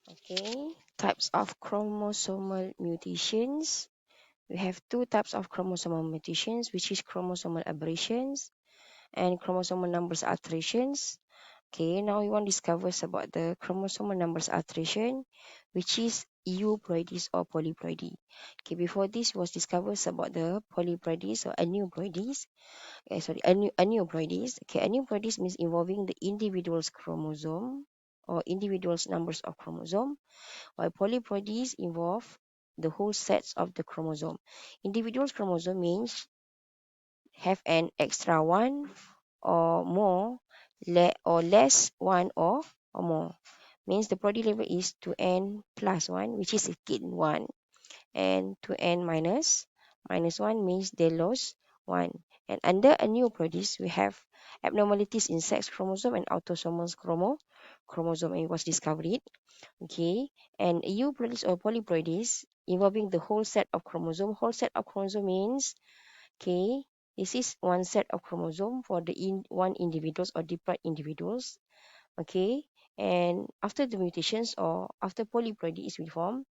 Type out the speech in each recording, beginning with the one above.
Okay, types of chromosomal mutations. We have two types of chromosomal mutations, which is chromosomal aberrations and chromosomal numbers alterations. Okay, now we want to discover about the chromosomal numbers alteration, which is euploidies or polyploidy. Okay, before this was discovered about the polyploidies or aneuploidies. Aneuploidies. Okay, aneuploidies means involving the individual's chromosome or individual's numbers of chromosome, while polyploidies involve the whole sets of the chromosome. Individual's chromosome means have an extra one or more, or less one or more. Means the body level is 2n plus 1, which is again 1, and 2n minus 1 means they lost 1. And under aneuploidies, we have abnormalities in sex chromosome and autosomal chromosome, and it was discovered. Okay, and euploidies or polyploidies involving the whole set of chromosome. Whole set of chromosome means, okay, this is one set of chromosome for the one individuals or diploid individuals. Okay, and after the mutations or after polyploidy is reformed,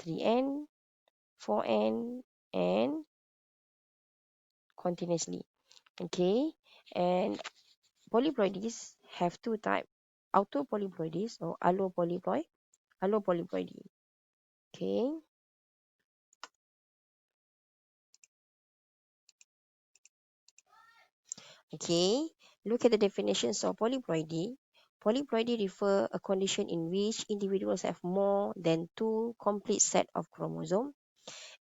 3n, 4n, and continuously. Okay, and polyploidies have two types: autopolyploidies or allopolyploidy. Okay. Okay, look at the definitions of polyploidy. Polyploidy refer a condition in which individuals have more than two complete set of chromosome,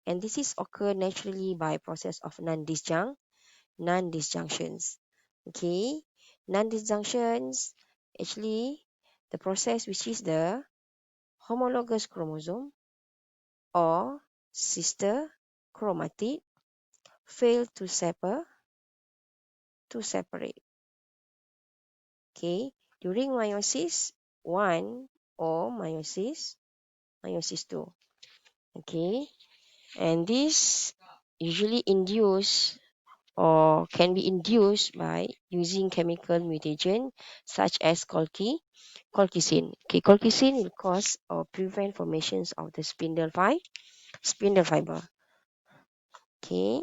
and this is occur naturally by process of non-disjunctions. Okay, non-disjunctions actually the process which is the homologous chromosome or sister chromatid fail to separate. Okay, during meiosis 1 or meiosis 2. Okay, and this usually induce or can be induced by using chemical mutagen such as colchicine. Okay, colchicine will cause or prevent formations of the spindle fiber. Okay,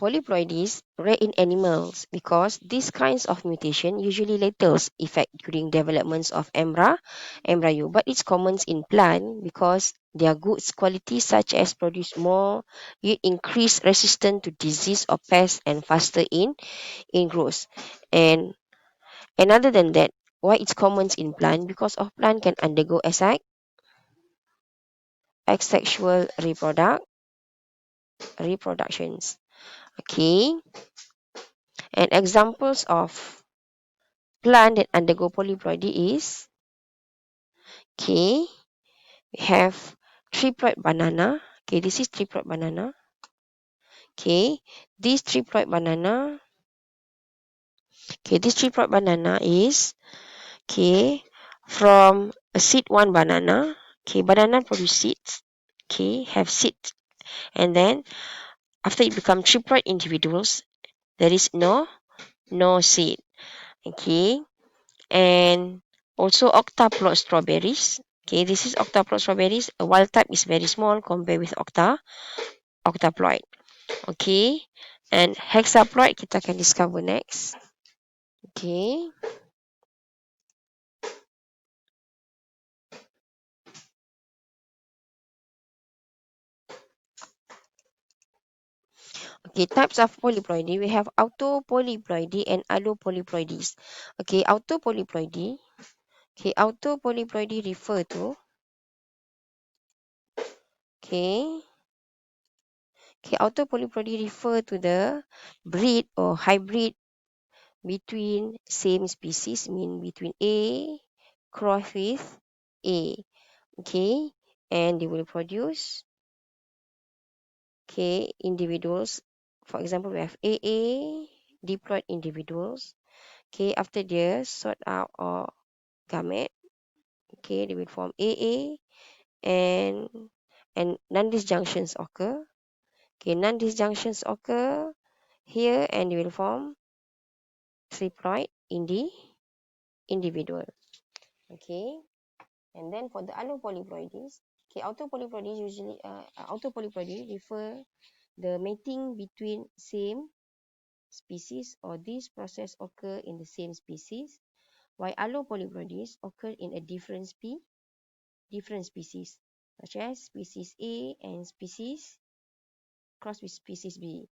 polyploidies rare in animals because these kinds of mutation usually latels effect during developments of embryo, but it's common in plant because their goods qualities such as produce more yield, increase resistance to disease or pests, and faster in growth. And other than that, why it's common in plant? Because of plant can undergo asexual reproductions. Okay, and examples of plant that undergo polyploidy is, okay, we have triploid banana. Okay, this is triploid banana. Okay, this triploid banana. Okay, this triploid banana is, okay, from a seed one banana. Okay, banana produce seeds. Okay, have seeds, and then after it become triploid individuals, there is no seed. Okay, and also octaplot strawberries. Okay, this is octaplot strawberries. A wild type is very small compared with octaploid. Okay, and hexaploid kita akan discover next. Okay, okay, types of polyploidy. We have autopolyploidy and allopolyploidies. Okay, autopolyploidy. Okay, autopolyploidy refer to, okay, okay, autopolyploidy refer to the breed or hybrid between same species, mean between A cross with A. Okay, and they will produce, okay, individuals. For example, we have AA diploid individuals. Okay, after they sort out or gamete, okay, they will form AA, and non-disjunctions occur. Okay, non-disjunctions occur here, and they will form triploid individual. Okay, and then for the allopolyploidies, okay, autopolyploidies usually autopolyploidy refer the mating between same species, or this process occur in the same species, while allopolyploidies occur in a different species, such as species A and species cross with species B.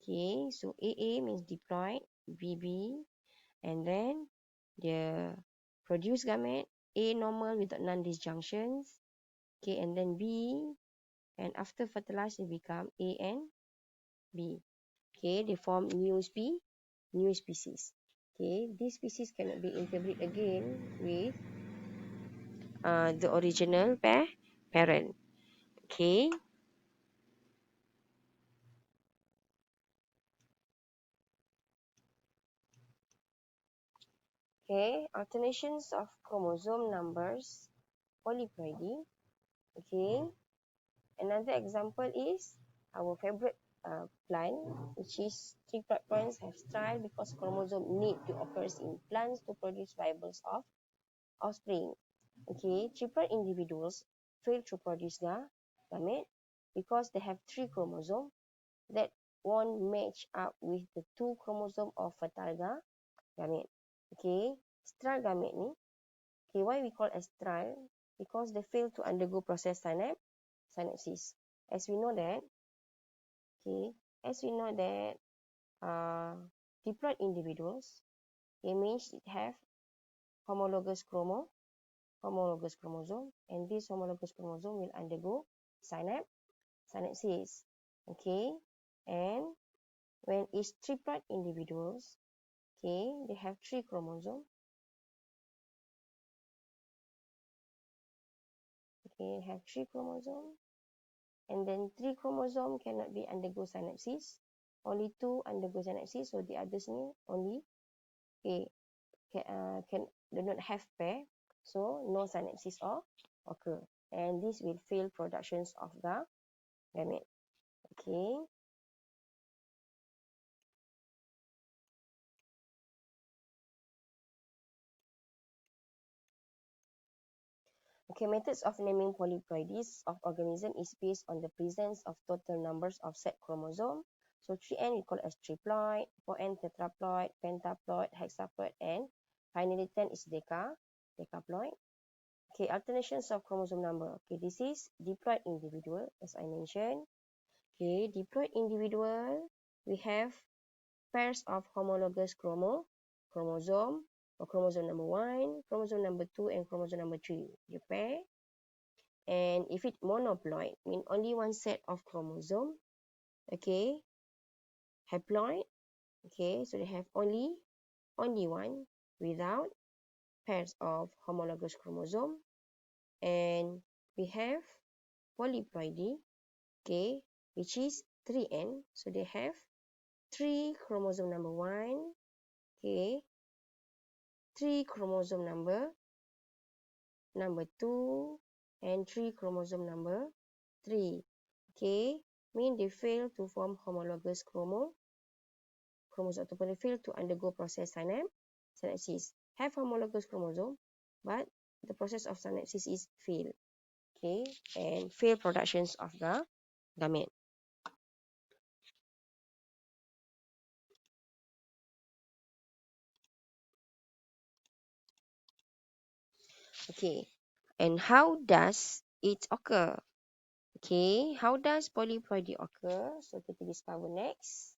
Okay, so AA means diploid, BB, and then the produce gamete A normal without non-disjunctions. Okay, and then B, and after fertilized they become A and B. Okay, they form new species. Okay, this species cannot be interbreed again with the original parent. Okay. Okay, alternations of chromosome numbers, polyploidy. Okay, another example is our favorite plant, which is triploid plants have style because chromosome need to occur in plants to produce fibrils of offspring. Okay, triploid individuals fail to produce the gamete because they have 3 chromosomes that won't match up with the 2 chromosome of fertile gamete. Okay, sterile gamete ni, okay, why we call as sterile? Because they fail to undergo process synapsis. As we know that, okay, as we know that diploid individuals, they means it have homologous chromosome, and this homologous chromosome will undergo synapsis. Okay, and when it's triploid individuals, okay, they have 3 chromosomes. Okay, have 3 chromosomes, and then 3 chromosome cannot be undergo synapsis. Only 2 undergo synapsis, so the others ni only okay, can do not have pair, so no synapsis or occur, and this will fail productions of the gamete. Okay. Okay, methods of naming polyploidies of organism is based on the presence of total numbers of set chromosome. So 3N we call as triploid, 4N tetraploid, pentaploid, hexaploid, and finally 10 is decaploid. Okay, alternations of chromosome number. Okay, this is diploid individual, as I mentioned. Okay, diploid individual, we have pairs of homologous chromosome, or chromosome number 1, chromosome number 2, and chromosome number 3. The pair. And if it monoploid, mean only one set of chromosome. Okay, haploid. Okay, so they have only one without pairs of homologous chromosome. And we have polyploidy, okay, which is 3N. So they have 3 chromosome number 1, okay, 3 chromosome number 2, and 3 chromosome number 3. Okay, mean they fail to form homologous chromosome ataupun they fail to undergo process synapsis. Have homologous chromosome, but the process of synapsis is fail. Okay, and fail productions of the gamete. Okay, and how does it occur? Okay, how does polyploidy occur? So kita discover next.